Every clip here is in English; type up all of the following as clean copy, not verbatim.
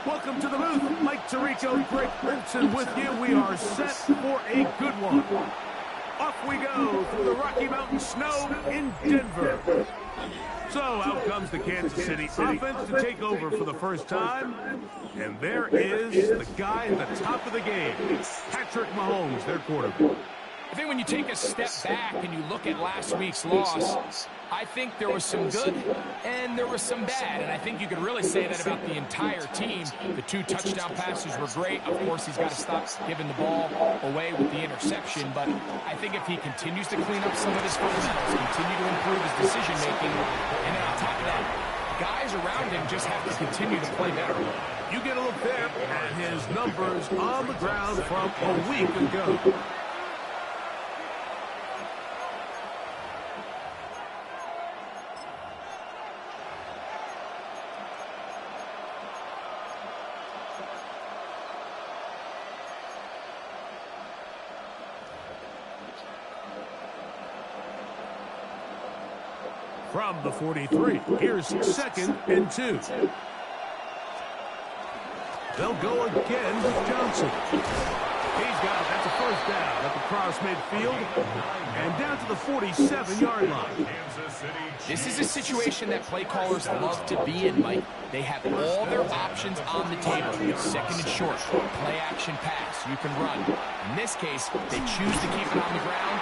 Welcome to the booth. Mike Tirico, Greg Olson with you. We are set for a good one. Off we go through the Rocky Mountain snow in Denver. So out comes the Kansas City offense to take over for the first time. And there is the guy at the top of the game, Patrick Mahomes, their quarterback. I think when you take a step back and you look at last week's loss, I think there was some good and there was some bad. And I think you could really say that about the entire team. The 2 touchdown passes were great. Of course, he's got to stop giving the ball away with the interception. But I think if he continues to clean up some of his fundamentals, continue to improve his decision-making, and then on top of that, guys around him just have to continue to play better. You get a look there at his numbers on the ground from a week ago. From the 43, here's 2nd and 2. They'll go again with Johnson. He's got it. That's a first down at the cross midfield and down to the 47-yard line. This is a situation that play callers love to be in, Mike. They have all their options on the table. 2nd and short, play action pass. You can run. In this case, they choose to keep it on the ground,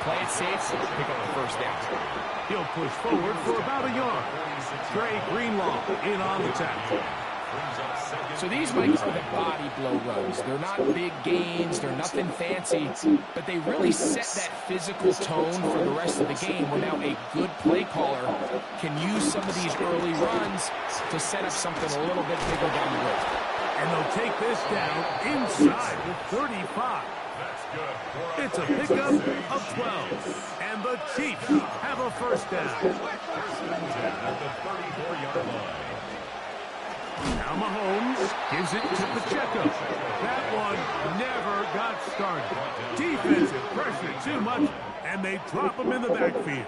play it safe, pick up the first down. He'll push forward for about a yard. Trey Greenlaw in on the tackle. So these might are the body blow runs. They're not big gains. They're nothing fancy. But they really set that physical tone for the rest of the game where now a good play caller can use some of these early runs to set up something a little bit bigger down the road. And they'll take this down inside the 35. It's a pickup of 12. And the Chiefs have a first down. Now Mahomes gives it to Pacheco. That one never got started. Defensive pressure too much, and they drop him in the backfield.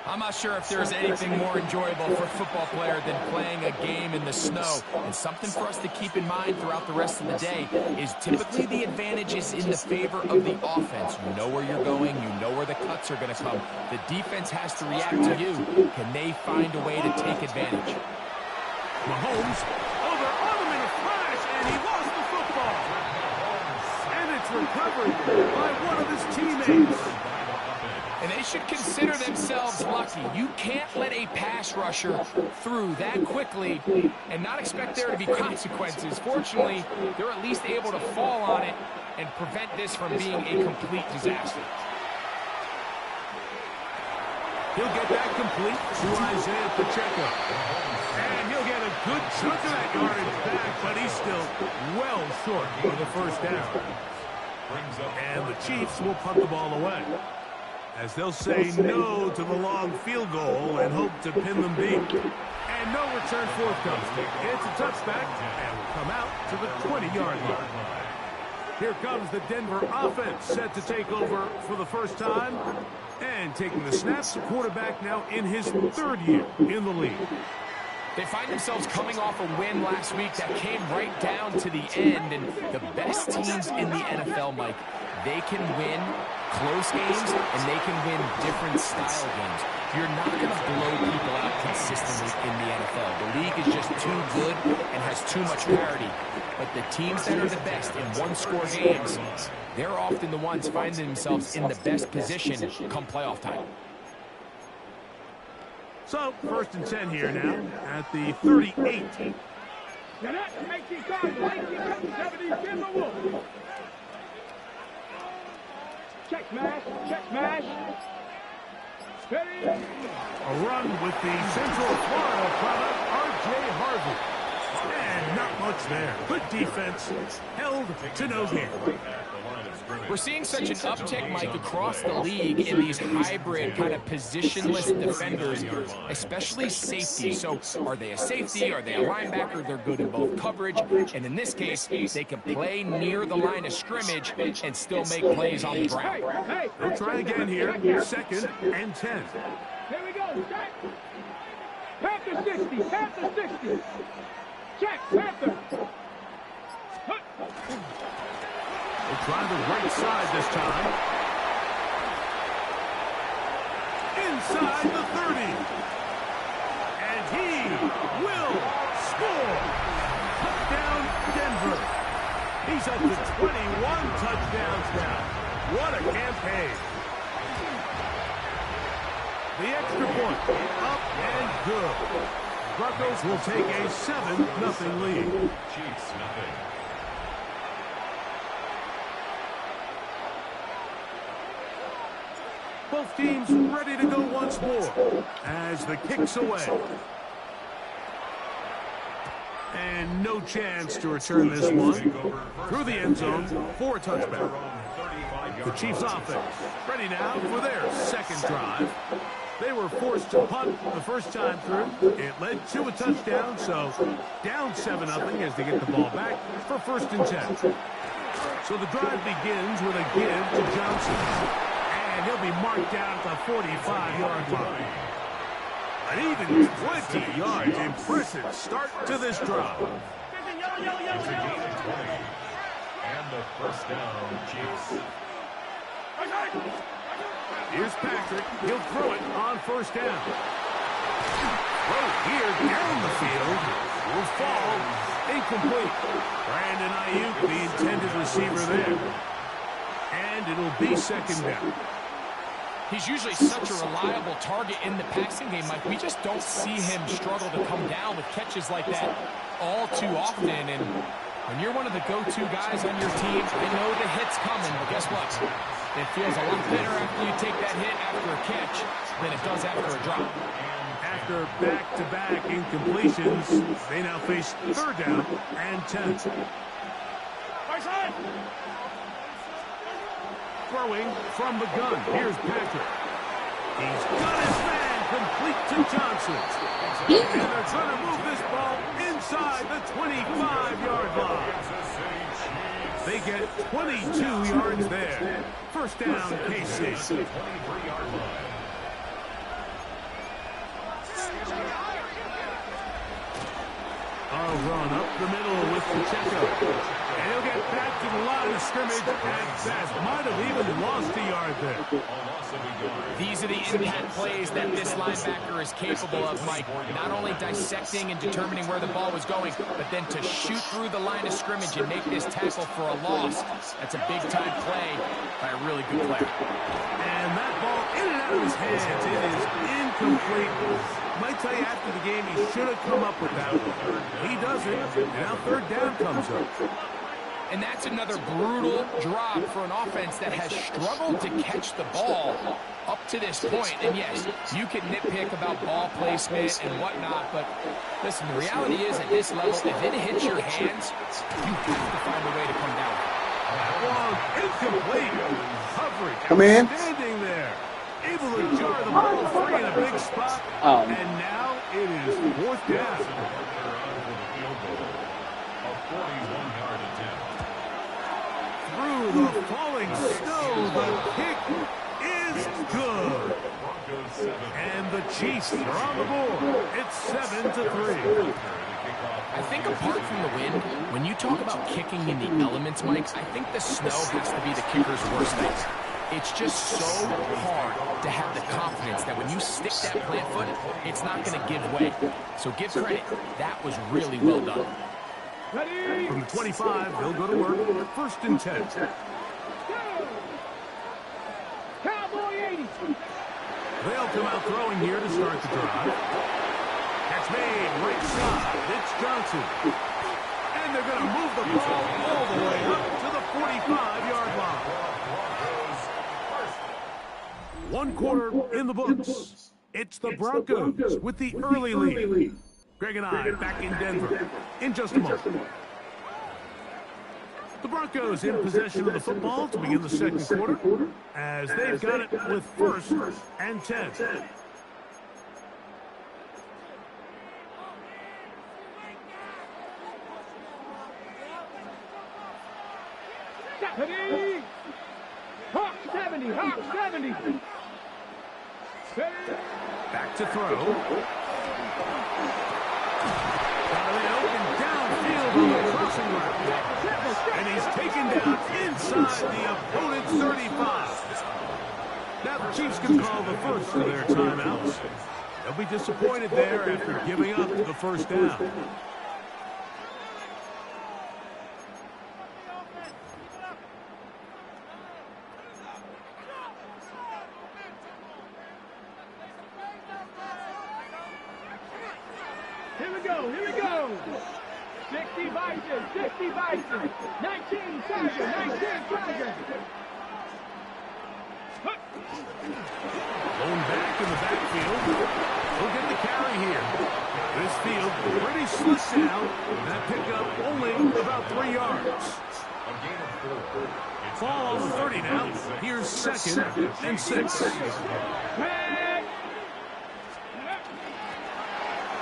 I'm not sure if there's anything more enjoyable for a football player than playing a game in the snow. And something for us to keep in mind throughout the rest of the day is typically the advantage is in the favor of the offense. You know where you're going. You know where the cuts are going to come. The defense has to react to you. Can they find a way to take advantage? Mahomes, they're on him in a flash, and he lost the football. And it's recovered by one of his teammates. And they should consider themselves lucky. You can't let a pass rusher through that quickly and not expect there to be consequences. Fortunately, they're at least able to fall on it and prevent this from being a complete disaster. He'll get that complete to Isaiah Pacheco. And he'll get a good chunk of that yardage back, but he's still well short of the first down. And the Chiefs will punt the ball away, as they'll say no to the long field goal and hope to pin them deep. And no return forthcoming. It's a touchback and will come out to the 20-yard line. Here comes the Denver offense set to take over for the first time. And taking the snaps, the quarterback now in his 3rd year in the league. They find themselves coming off a win last week that came right down to the end. And the best teams in the NFL, Mike, they can win close games and they can win different style games. You're not going to blow people out consistently in the NFL. The league is just too good and has too much parity. But the teams that are the best in one-score games, they're often the ones finding themselves in the best position come playoff time. So, 1st and 10 here now at the 38. Check mash, check mash. Steady. A run with the Central Florida product, R.J. Harvey. And not much there. Good defense, held to no gain. We're seeing such an uptick, Mike, across the league in these hybrid kind of positionless defenders, especially safety. So are they a safety? Are they a linebacker? They're good in both coverage. And in this case, they can play near the line of scrimmage and still make plays on the ground. We'll try again here. 2nd and 10. Here we go. Half the 60. Half the 60. Check, Panther. They'll try the right side this time. Inside the 30. And he will score. Touchdown, Denver. He's up to 21 touchdowns now. What a campaign. The extra point, up and good. Broncos will take a 7-0 lead. Chiefs, nothing. Both teams ready to go once more as the kick's away. And no chance to return this one. Through the end zone for a touchback. The Chiefs offense ready now for their second drive. They were forced to punt the first time through. It led to a touchdown, so down 7-0 as they get the ball back for 1st and 10. So the drive begins with a give to Johnson. And he'll be marked down at the 45-yard line. An even 20 yards. Impressive start to this drive. It's a gain of 20. And the first down, Chiefs. Here's Patrick. He'll throw it on 1st down. Throw here down the field. Will fall. Incomplete. Brandon Ayuk, the intended receiver there. And it'll be 2nd down. He's usually such a reliable target in the passing game, Mike. We just don't see him struggle to come down with catches like that all too often. And when you're one of the go-to guys on your team, I know the hit's coming, but guess what? It feels a lot better after you take that hit after a catch than it does after a drop. After back-to-back incompletions, they now face 3rd down and 10. Throwing from the gun. Here's Patrick. He's got his man complete to Johnson. And they're trying to move this ball inside the 25-yard line. They get 22 yards there. 1st down, KC. A run up the middle with Pacheco. And he'll get back to the line of scrimmage, and that might have even lost a yard there. These are the impact plays that this linebacker is capable of, Mike. Not only dissecting and determining where the ball was going, but then to shoot through the line of scrimmage and make this tackle for a loss. That's a big-time play by a really good player. And that ball in and out of his hands. It is incomplete. Might tell you after the game he should have come up with that one. He doesn't. Now 3rd down comes up. And that's another brutal drop for an offense that has struggled to catch the ball up to this point. And yes, you can nitpick about ball placement and whatnot, but listen, the reality is at this level, if it hits your hands, you have to find a way to come down. Long, incomplete coverage. Come in. Standing there. Able to jar the ball free in a big spot. And now it is 4th down. Through the falling snow, the kick is good. And the Chiefs are on the board. It's 7-3. I think apart from the wind, when you talk about kicking in the elements, Mike, I think the snow has to be the kicker's worst thing. It's just so hard to have the confidence that when you stick that plant foot, it's not going to give way. So give credit. That was really well done. From the 25, they'll go to work. 1st and 10. Cowboy 80. They'll come out throwing here to start the drive. Catch made right side. It's Johnson. And they're going to move the ball all the way up to the 45-yard line. 1 quarter in the books. It's the Broncos with the early lead. Greg and I back in Denver in just a moment. The Broncos in possession of the football to begin the 2nd quarter as they've got it with 1st and 10. Ready? Hawk 70, Hawk 70. Back to throw. Open down crossing route. And he's taken down inside the opponent's 35. Now the Chiefs can call the first of their timeouts. They'll be disappointed there after giving up the first down. Here we go. 60 Bison, 60 Bison. 19 Tiger, 19 Tiger. Going back in the backfield. He'll get the carry here. This field pretty slick now. That pickup only about 3 yards. Ball on the 30 now. Here's 2nd and 6.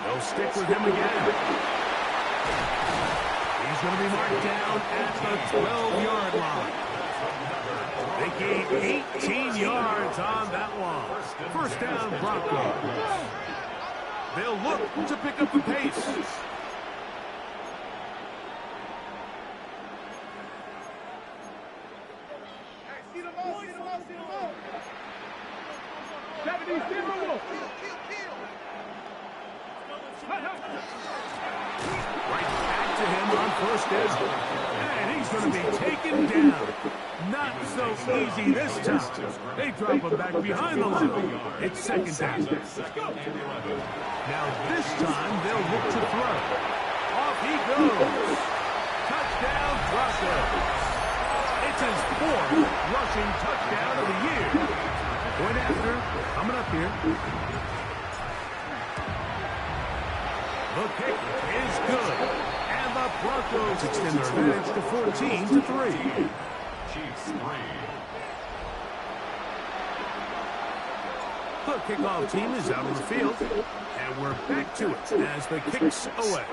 They'll stick with him again. He's going to be marked down at the 12-yard line. They gained 18 yards on that one. First down, Broncos. They'll look to pick up the pace. Right back to him on first down. And he's going to be taken down. Not so easy this time. They drop him back behind the line. It's 2nd down. Now this time they'll look to throw. Off he goes. Touchdown, Broncos. It's his 4th rushing touchdown of the year. Point after, coming up here. The kick is good. And the Broncos extend their advantage to 14-3. Chiefs 3. The kickoff team is out on the field. And we're back to it as the kick's away.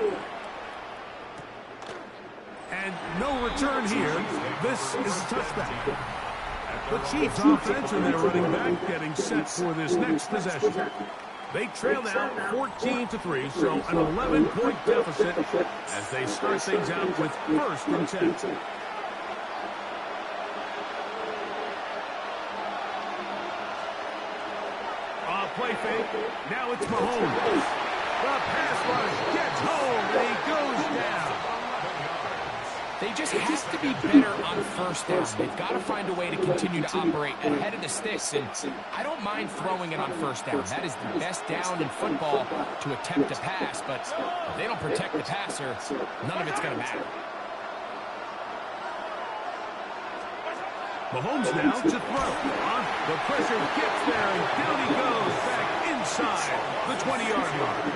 And no return here. This is a touchback. The Chiefs offense and their running back getting set for this next possession. They trail now 14-3, so an 11-point deficit as they start things out with 1st and 10. Play fake. Now it's Mahomes. The pass rush gets home and he goes down. They just have to be better on first down. They've got to find a way to continue to operate ahead of the sticks, and I don't mind throwing it on first down. That is the best down in football to attempt a pass, but if they don't protect the passer, none of it's going to matter. Mahomes now to throw. The pressure gets there, and down he goes back inside the 20-yard line.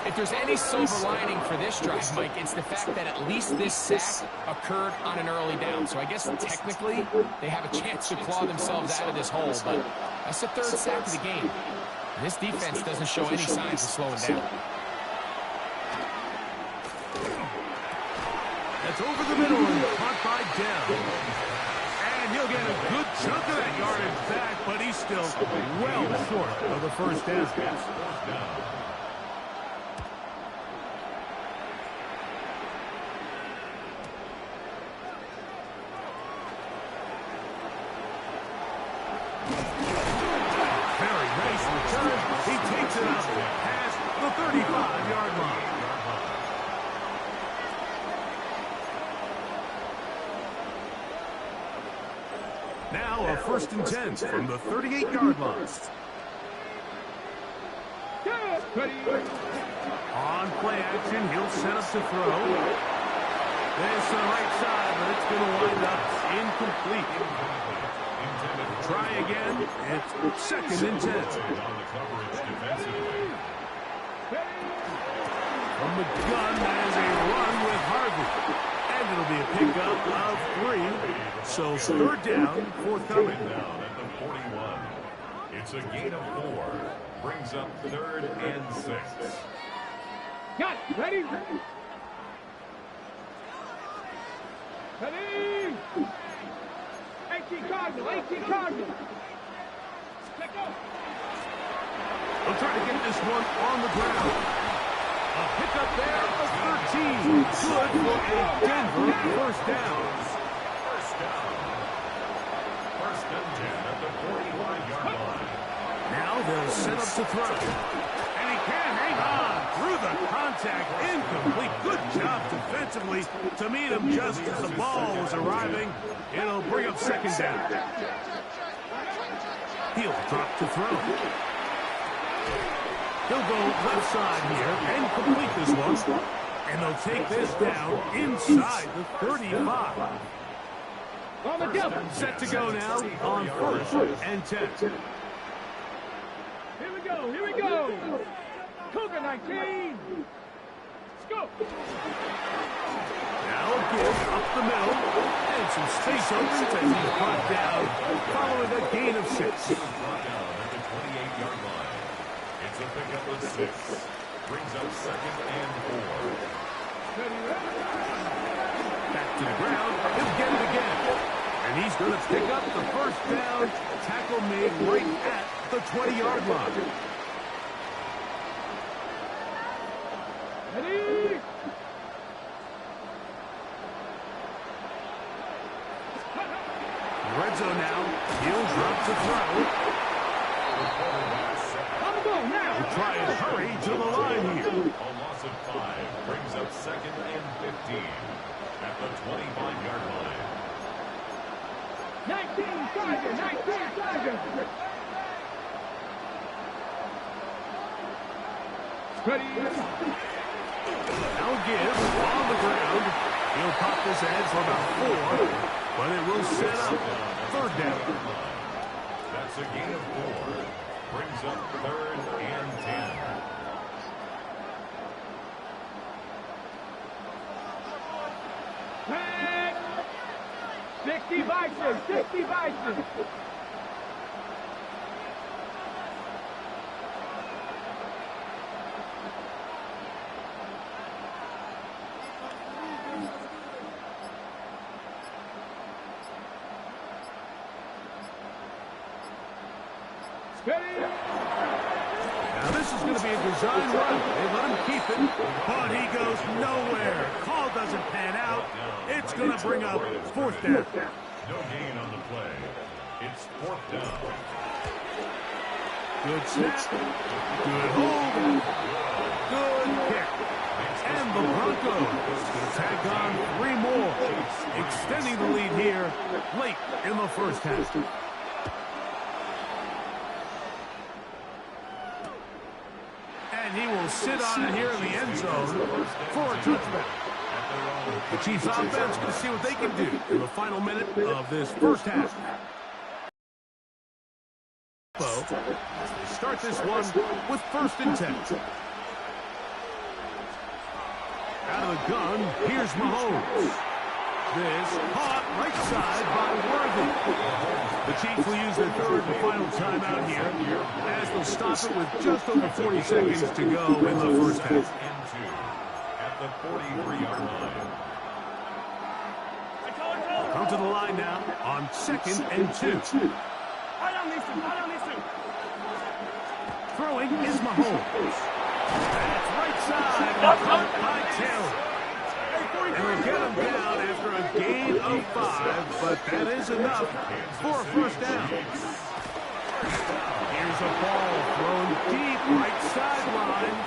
If there's any silver lining for this drive, Mike, it's the fact that at least this sack occurred on an early down. So I guess technically they have a chance to claw themselves out of this hole, but that's the 3rd sack of the game. This defense doesn't show any signs of slowing down. That's over the middle and caught by Dell. And he'll get a good chunk of that yardage back, but he's still well short of the first down. Very nice return. He takes it up past the 35-yard line. Now a 1st and 10 from the 38-yard line. On play action, he'll set up to throw. This to the right side, but it's going to wind up incomplete. Try again. It's 2nd and 10. From the gun, that is a run with Harvey. And it'll be a pickup of 3. So 3rd down, forthcoming. Down at the 41. It's a gain of 4. Brings up 3rd and 6. Got it. Ready? Ready? 18 Cardinal, 18 Cardinal. They'll try to get this one on the ground. A pickup there of 13. Good for a Denver first down. First down. First and 10 at the 45-yard line. Now they'll set up to throw. And he can hang on through the contact. Incomplete. Good job defensively to meet him just as the ball was arriving. It'll bring up second down. He'll drop to throw. He'll go left side here and complete this one. And they'll take this down inside the 35. On the double. Set to go now on first and 10. Here we go. Here we go. Cougar 19. Let's go. Now a give up the middle. And some space opens as he's brought down following a gain of 6. Brought down at the 28-yard line. It's a pickup of 6. Brings up second and 4. Back to the ground. He'll get it again. And he's going to pick up the first down. Tackle made right at the 20-yard line. Ready? Red zone now. He'll drop to throw. On the ball now. He'll try and hurry to the line here. A loss of 5 brings up second and 15 at the 25-yard line. 19 Tiger. 19 Tiger. Ready? Now give on the ground. He'll pop this ahead for about 4, but it will set up third down. That's a gain of 4. Brings up third and 10. Back. 60 Vices. 60 Vices. Ready? Now this is going to be a design run. They let him keep it, but he goes nowhere. Call doesn't pan out. It's going to bring up fourth down. No gain on the play. It's fourth down. Good snap. Good hold. Good kick. And the Broncos will tag on 3 more, extending the lead here late in the first half. And he will sit on it here in the end zone for a touchback. The Chiefs offense going to see what they can do in the final minute of this first half. They start this one with first and 10. Out of the gun, here's Mahomes. This caught right side by Worthy. The Chiefs will use their third and final timeout here as they'll stop it with just over 40 seconds to go in the first half. At the 43-yard line. Come to the line now on second and 2. Throwing is Mahomes. That's right side. Caught by Taylor. And we'll get him down after a gain of 5, but that is enough for a first down. Here's a ball thrown deep right sideline.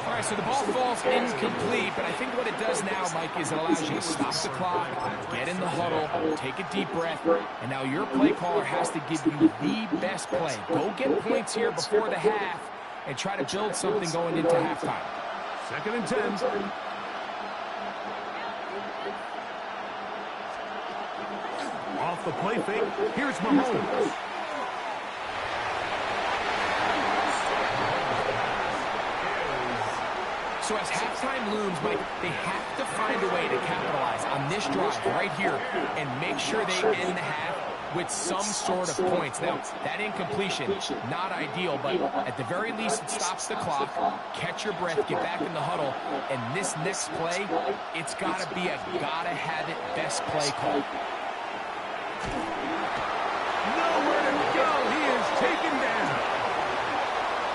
All right, so the ball falls incomplete, but I think what it does now, Mike, is it allows you to stop the clock, get in the huddle, take a deep breath, and now your play caller has to give you the best play. Go get points here before the half and try to build something going into halftime. Second and 10. Off the play fake, here's Mahomes. So as halftime looms, Mike, they have to find a way to capitalize on this drive right here and make sure they end the half with some sort of points. Now, that incompletion, not ideal, but at the very least, it stops the clock. Catch your breath, get back in the huddle, and this next play, it's got to be a gotta-have-it best play call. Nowhere to go. He is taken down.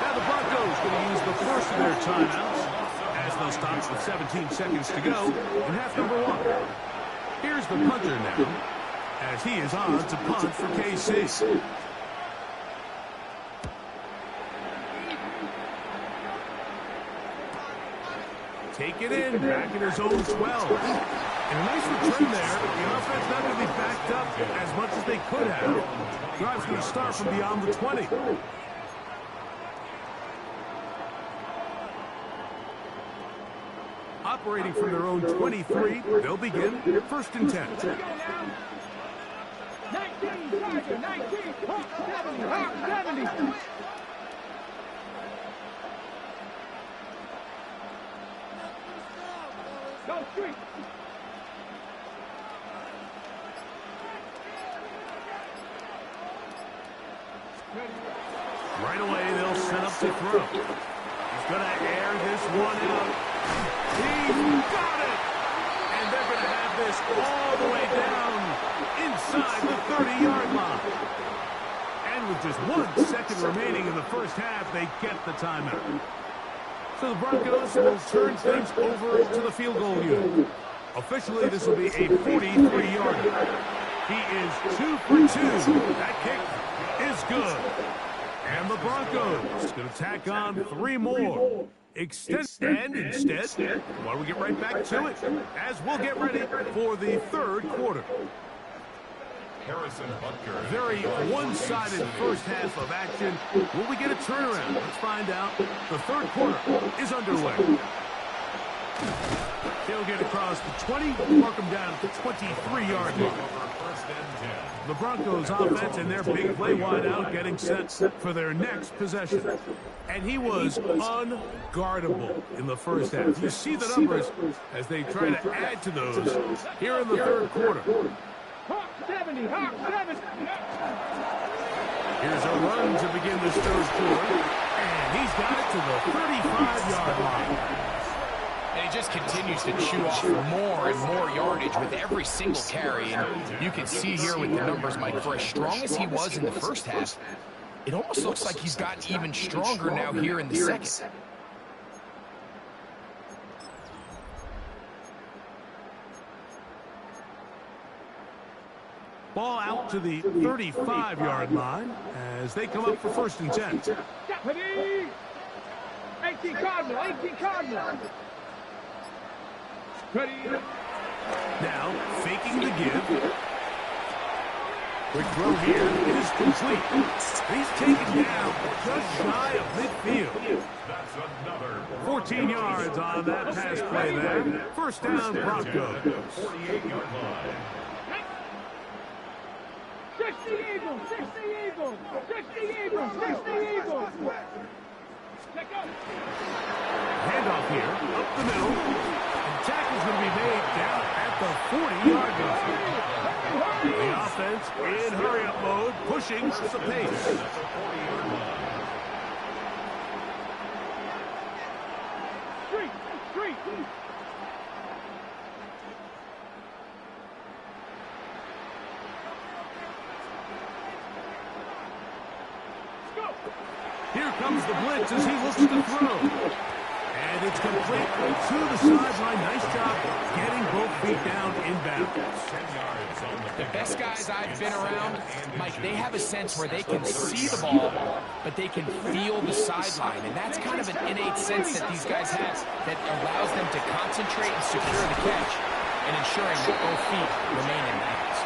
Now the Broncos going to use the first of their timeouts as they'll stop with 17 seconds to go in half number 1. Here's the punter now, as he is on to punt for KC. Take it in, back in his own 12. And a nice return there. The offense not going to be backed up as much as they could have. Drive's going to start from beyond the 20. Operating from their own 23, they'll begin 1st and 10. 19, Tiger, 19, Hawk 70, Hawk 70. Go street. Right away, they'll set up to throw. He's going to air this one out. He's got it! And they're going to have this all the way down inside the 30-yard line. And with just 1 second remaining in the first half, they get the timeout. So the Broncos will turn things over to the field goal unit. Officially, this will be a 43-yarder. He is 2 for 2. That kick is good. And the Broncos going to tack on 3 more. And instead, why don't we get right back to it, as we'll get ready for the 3rd quarter. Very one-sided first half of action. Will we get a turnaround? Let's find out. The 3rd quarter is underway. He'll get across the 20, mark him down at the 23-yard line. The Broncos offense and their big play wide out getting set for their next possession. And he was unguardable in the first half. You see the numbers as they try to add to those here in the 3rd quarter. Hawk 70, Hawk 70. Here's a run to begin this 3rd quarter. And he's got it to the 35-yard line. And he just continues to chew off more and more yardage with every single carry. And you can see here with the numbers, Mike, for as strong as he was in the first half, it almost looks like he's gotten even stronger now here in the second. Ball out to the 35-yard line as they come up for 1st and 10. Deputy! 18 Cardinal, 18 Cardinal. Ready. Now, faking the give. Quick throw here is complete. He's taken down just shy of midfield. 14 yards on that pass play there. 1st down, Broncos. 48-yard line. 60 Eagles, 60 Eagles, 60 Eagles, 60 Eagles. Handoff here, up the middle. And tackle's going to be made down at the 40-yard line. The offense in hurry-up mode, pushing the pace. Street. Here comes the blitz as he looks to throw. And it's complete to the sideline. Nice job getting both feet down inbounds. The best guys I've been around, Mike, they have a sense where they can see the ball, but they can feel the sideline. And that's kind of an innate sense that these guys have that allows them to concentrate and secure the catch and ensuring that both feet remain in bounds.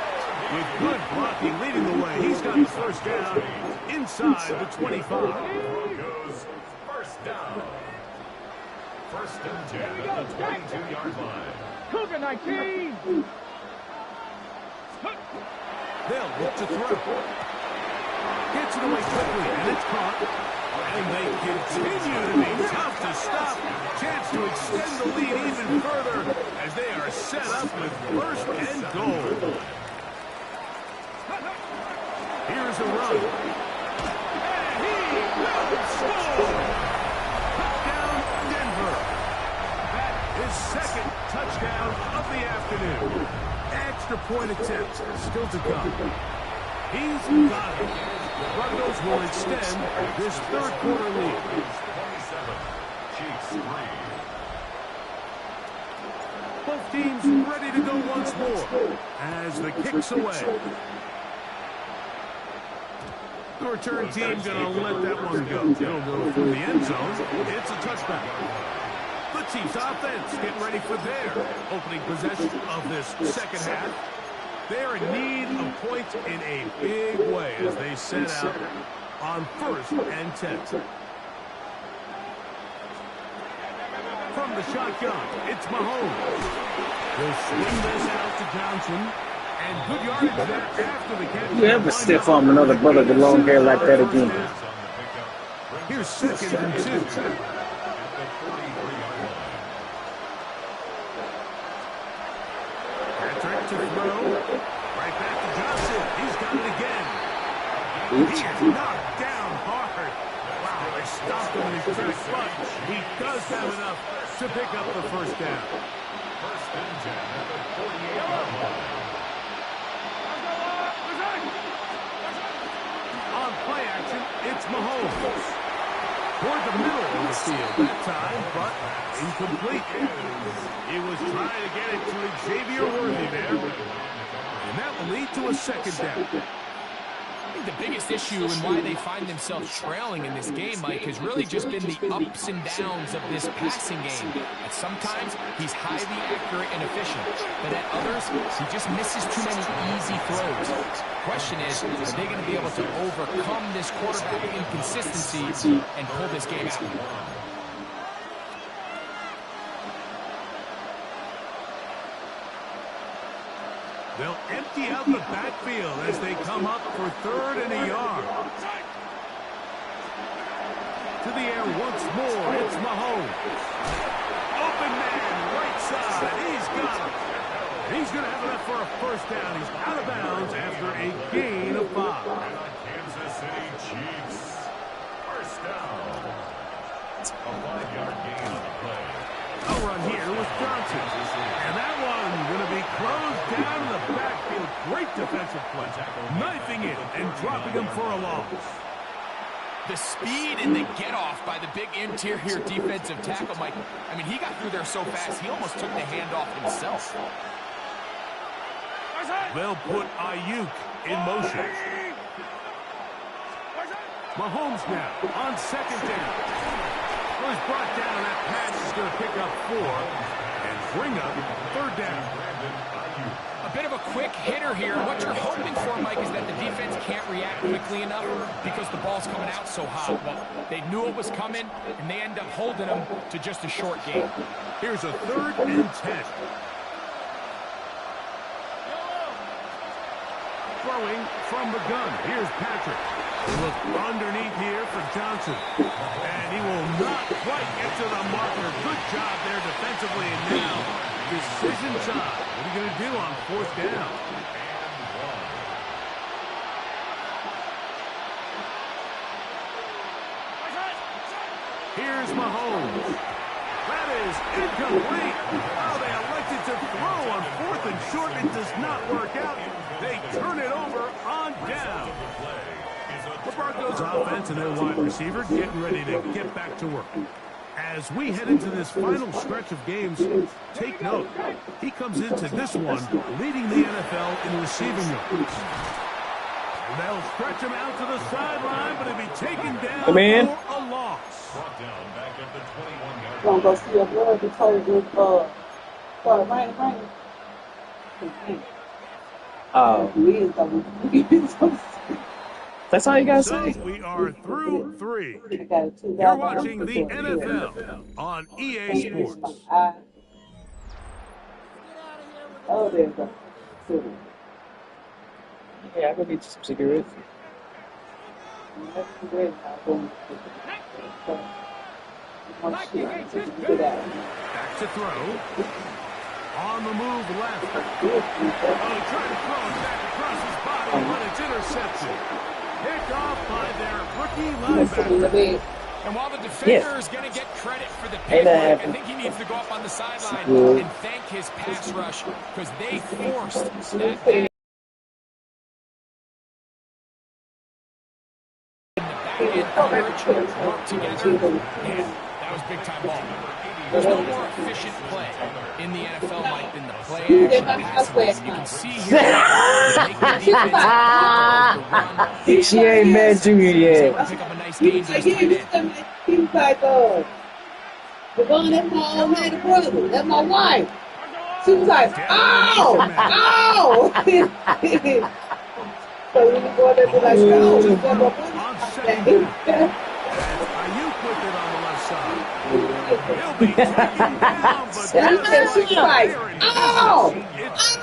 With good blocking leading the way, he's got the 1st down inside the 25. Goes 1st down. 1st and 10 at the 22-yard line. Cougar 19. They'll look to throw. Gets it away quickly, and it's caught. And they continue to be tough to stop. Chance to extend the lead even further as they are set up with 1st and goal. Here's a run. And he will score! Touchdown, Denver. That is 2nd touchdown of the afternoon. Extra point attempt still to come. He's got it. The Broncos will extend this 3rd quarter lead. 27, Chiefs 3. Both teams ready to go once more as the kick's away. The return team going to let that one go. It'll go through the end zone. It's a touchback. The Chiefs offense getting ready for their opening possession of this second half. They're in need of points in a big way as they set out on 1st and 10. From the shotgun, it's Mahomes. He'll swing this out to Johnson. And good yardage there after the catch. You ever stiff arm another brother with long hair like that again? Here's 2nd and 2. Patrick to throw. Right back to Johnson. He's got it again. He is knocked down hard. Wow, they stopped him in his tracks, but he does have enough to pick up the first down. 1st and 10 at the 48-yard line. On play action, it's Mahomes. Toward the middle of the field that time, but incomplete. He was trying to get it to Xavier Worthy there. And that will lead to a 2nd down. I think the biggest issue and why they find themselves trailing in this game, Mike, has really just been the ups and downs of this passing game. At sometimes, he's highly accurate and efficient, but at others, he just misses too many easy throws. The question is, are they going to be able to overcome this quarterback inconsistency and pull this game out? They'll empty out the backfield as they come up for 3rd and a yard. To the air once more, it's Mahomes. Open man, right side, he's got it. He's going to have enough for a first down. He's out of bounds after a gain of 5. Kansas City Chiefs. First down. A 5-yard gain on the play. A run here with Johnson. And that one going to be closed down in the backfield. Great defensive play. Knifing it and dropping him for a loss. The speed and the get-off by the big interior defensive tackle, Mike. I mean, he got through there so fast, he almost took the handoff himself. They'll put Ayuk in motion. Mahomes now on 2nd down. Was brought down. That pass is going to pick up 4 and bring up 3rd down. A bit of a quick hitter here. What you're hoping for, Mike, is that the defense can't react quickly enough because the ball's coming out so hot. Well, they knew it was coming, and they end up holding them to just a short gain. Here's a 3rd and 10. Throwing from the gun. Here's Patrick. Look underneath here for Johnson. And he will not quite get to the marker. Good job there defensively. And now, decision time. What are you going to do on 4th down? Here's Mahomes. That is incomplete. Oh, they elected to throw on 4th and short. It does not work out. They turn it over on down. The Broncos offense and their wide receiver getting ready to get back to work. As we head into this final stretch of games, take note. He comes into this one leading the NFL in receiving yards. They'll stretch him out to the sideline, but he'll be taken down for a loss. Brought down back at the 21-yard line. Gonna go see a blood detergent for rain. That's all you gotta So say. we are through 3. You're watching the NFL on EA Sports. Oh, there you go. Yeah, I go get you some cigarettes. Back to throw. On the move left. Oh, trying to throw it back across his body, but it's intercepted. Picked off by their rookie linebacker. And while the defender is going to get credit for the pick, I think he needs to go up on the sideline and thank his pass rush because they forced that pass. In the back end coverage, work together. Man, that was big time ball. There's no more efficient play in the NFL, Mike, than the play action passing game. You can see here, make the defense run. She ain't met Junior yet. Pick up a nice gain to his tight end. He was like, Devon, that's my old lady brother. That's my wife. She was like, oh! So when you go there, be like, oh, On second down. Ayuk with it on the left side. He'll be taken down, but she was like, oh! it's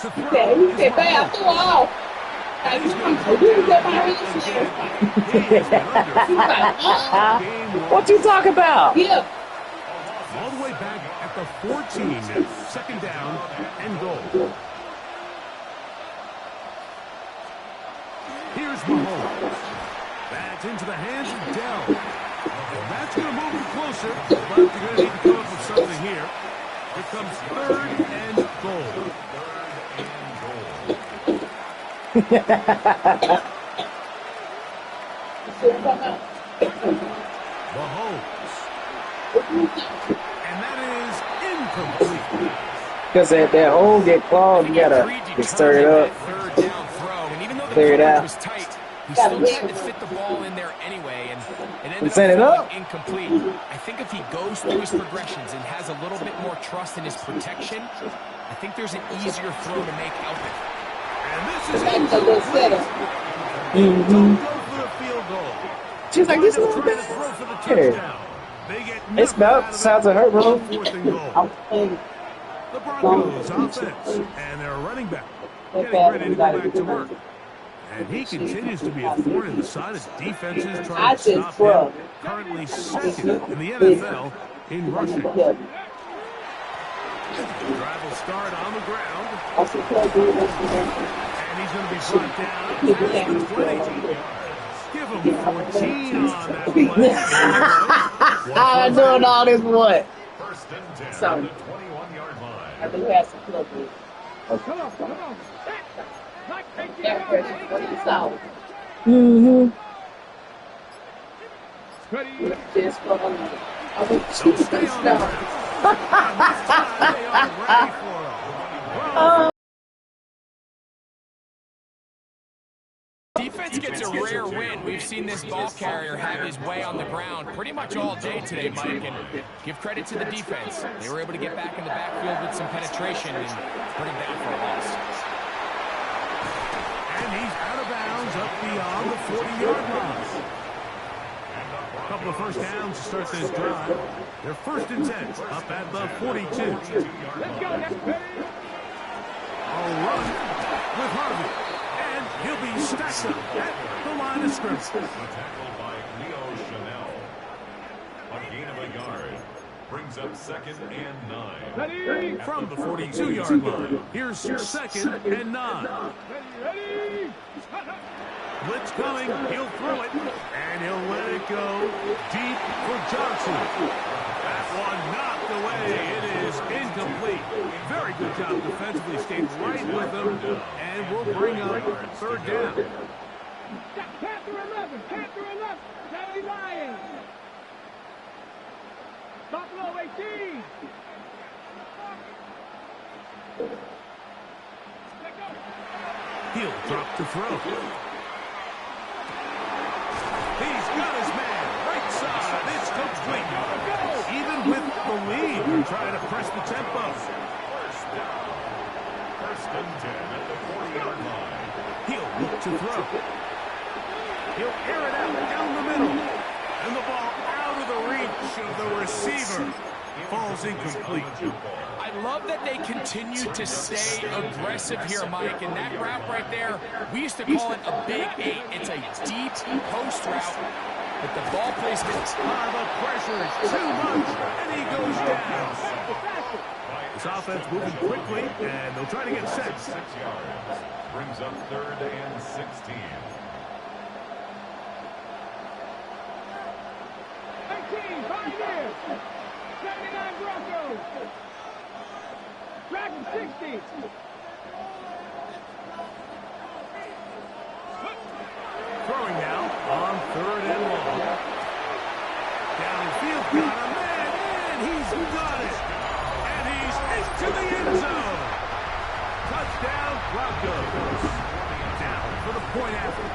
He said, bam, threw all. What you talking about? Yeah. all the way back at the 14 now. Second down and goal. Here's Mahomes. That's into the hands of Dell. And that's going to move him closer, but they're going to need to come up with something here. Here comes third and goal. Mahomes. And that is incomplete. Because that hole get clogged, you gotta stir it up, Third down throw, and even though the clear it coverage out. was tight, he still tried to fit the ball in there anyway, and it ended Set it up up. falling incomplete. I think if he goes through his progressions and has a little bit more trust in his protection, I think there's an easier throw to make out there. And this is That's a little setup. Don't go for the field goal. She's like, this is a Trying little to throw for the bit. touchdown. They get It's nothing out about of sounds it of her, bro. on fourth and goal. The Broncos offense and their running back getting ready to go back to work. And he continues to be a thorn in the side of defenses trying to stop him. Currently second in the NFL in rushing. The drive will start on the ground. And he's going to be brought down at the 20. Give him 14 on that play. I'm doing all this what? First and 10 So- on the 21-yard line. I do have some club with Come on. Like, take the that pressure. What you saw? Mm-hmm. Ready? Just for I mean, So stay on the ground. And this time they are ready for him. Well, Defense gets a rare win. We've seen this ball carrier have his way on the ground pretty much all day today, Mike, and give credit to the defense. They were able to get back in the backfield with some penetration and bring him down for a loss. and he's out of bounds up beyond the 40-yard line. A couple of first downs to start this drive. They're first and 10 up at the 42. Let's go. That's ready. A run with Harvey. And he'll be stacked up at the line of scrimmage. A tackle by Leo Chanel. A gain of a yard. Brings up second and 9. Ready. From the 42-yard line, here's second and 9. Ready. Blitz coming, he'll throw it, and he'll let it go deep for Johnson. That one knocked away. It is incomplete. Very good job defensively, stayed right with him, and we'll bring up third down. Panther 11. Panther 11. Kelly Lions. Buffalo 18. He'll drop to throw. He's got his man, right side, it's complete. Even with the lead, they're trying to press the tempo. First down. First and 10 at the 40-yard line. He'll look to throw. He'll air it out down the middle. And the ball out of the reach of the receiver. Falls incomplete. I love that they continue to stay aggressive here, Mike, and that route right there, we used to call it a big 8. It's a deep post route, but the ball placement. The pressure is too much, and he goes down. This offense moving quickly, and they'll try to get set. 6 yards. Brings up third and 16. 19. 5 years. 79 Broncos. Dragon 60. Throwing now on third and long. Got it. And he's into the end zone. Touchdown, Broncos. Down for the point after.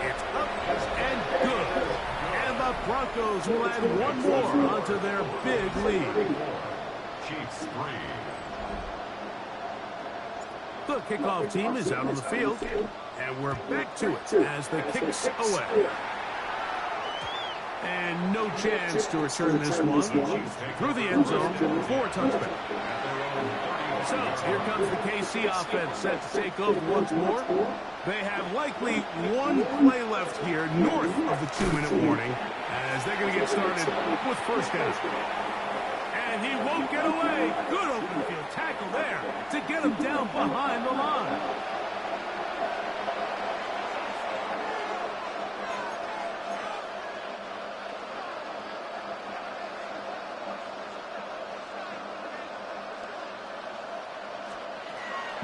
It's up and good. And the Broncos will add one more onto their big lead. Chiefs 3. The kickoff team is out on the field, and we're back to it as the kick's away. And no chance to return this one through the end zone for a touchback. So here comes the KC offense set to take over once more. They have likely one play left here north of the 2-minute warning as they're going to get started with first down. And he won't get away. Good open field tackle there to get him down behind the line.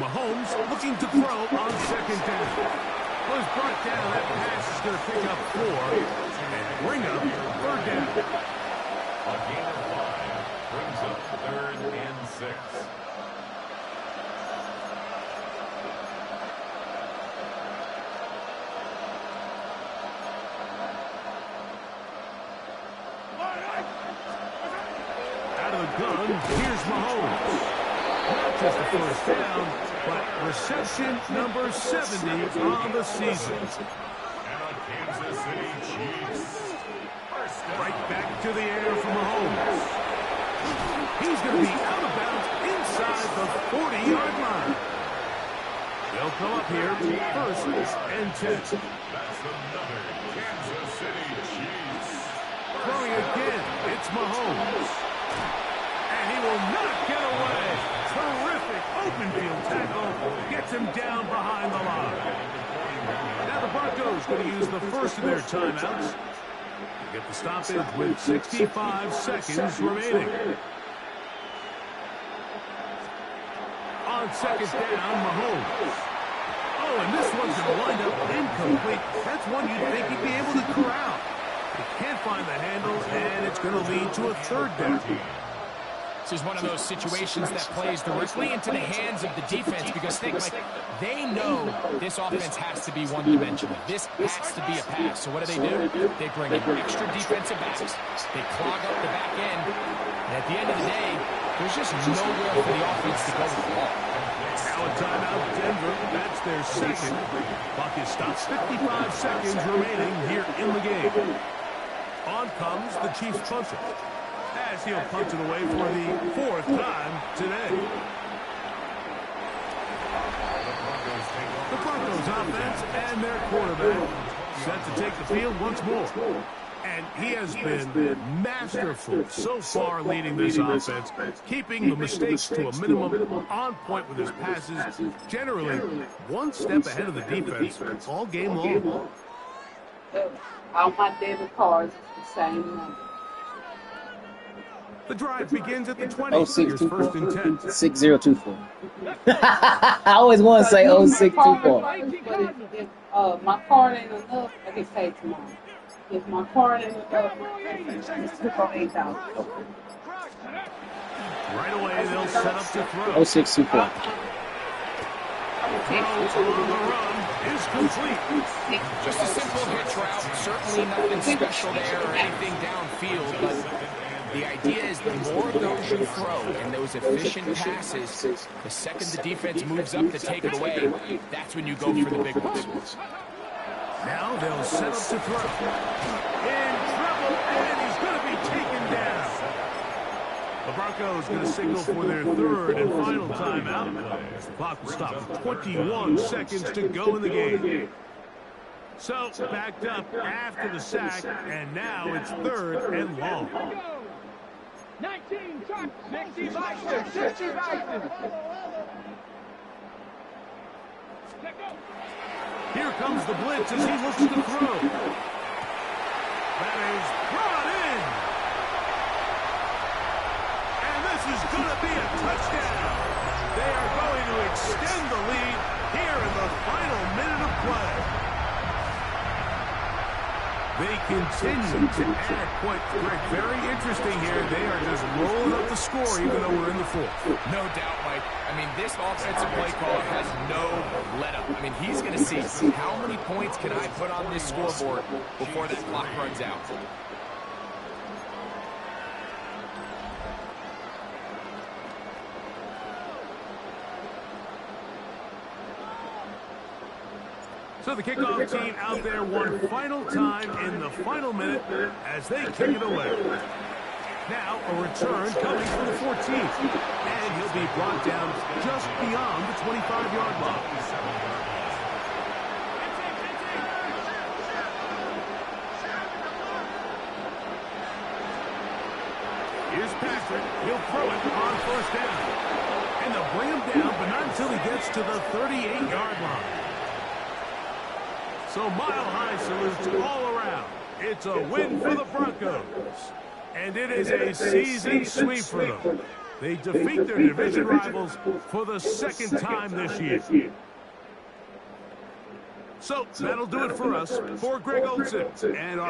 Mahomes looking to throw on second down. Was brought down. That pass is going to pick up 4 and bring up third down. A gain of 5 brings up 3rd and 6. Out of the gun, here's Mahomes. Not just the first down, but reception number 70 on the season. And a Kansas City Chiefs. First down. Right back to the air for Mahomes. He's going to be out of bounds inside the 40-yard line. They'll come up here, first and 10. That's another Kansas City Chiefs. Throwing again, it's Mahomes. And he will not get away. Terrific open field tackle. Gets him down behind the line. Now the Broncos going to use the first of their timeouts. Get the stoppage with 65 seconds remaining. On second down, Mahomes. Oh, and this one's going to wind up incomplete. That's one you'd think he'd be able to corral. He can't find the handles, and it's going to lead to a third down. This is one of those situations that plays directly into the hands of the defense because think, like, they know this offense has to be one-dimensional. This has to be a pass. So what do? They bring in extra defensive backs. They clog up the back end. And at the end of the day, there's just nowhere for the offense to go with the ball. Now a timeout, Denver. That's their second. Clock is stopped. 55 seconds remaining here in the game. On comes the Chiefs punter, as he'll punt it away for the 4th time today. The Broncos offense and their quarterback set to take the field once more. And he has been masterful so far leading this offense, keeping the mistakes to a minimum, on point with his passes, generally one step ahead of the defense all game long. All my debit cards is the same number. The drive begins at the 20. Here's first and 10. 6024. I always want to say 0624. But if my card ain't enough, I can pay tomorrow. If my card ain't enough, it's took on 8,000. Right away, they'll set up to throw. 0624. Throw over the run is complete. Just a simple hitch route. Certainly nothing special there or anything downfield, but the idea is the more of those you throw and those efficient passes, the second the defense moves up to take it away, that's when you go for the big ones. Now they'll set up to throw. In trouble, and he's going to be taken down. The Broncos going to signal for their 3rd and final timeout. The clock will stop with 21 seconds to go in the game. So, backed up after the sack, and now it's 3rd and long. 19, 60 Vikings, 60 Vikings. Here comes the blitz as he looks to throw. That is brought in. And this is going to be a touchdown. They are going to extend the lead here in the final minute of play. They continue to add points. Greg, very interesting here. They are just rolling up the score even though we're in the fourth. No doubt, Mike. I mean, this offensive play caller has no let-up. I mean, he's going to see how many points can I put on this scoreboard before that clock runs out. So the kickoff team out there one final time in the final minute as they kick it away. Now a return coming from the 14th. And he'll be brought down just beyond the 25-yard line. Here's Patrick. He'll throw it on first down. And they'll bring him down, but not until he gets to the 38-yard line. So mile-high salutes all around. It's a win for the Broncos. And it is a season sweep for them. They defeat their division rivals for the second time this year. So that'll do it for us. For Greg Olson and our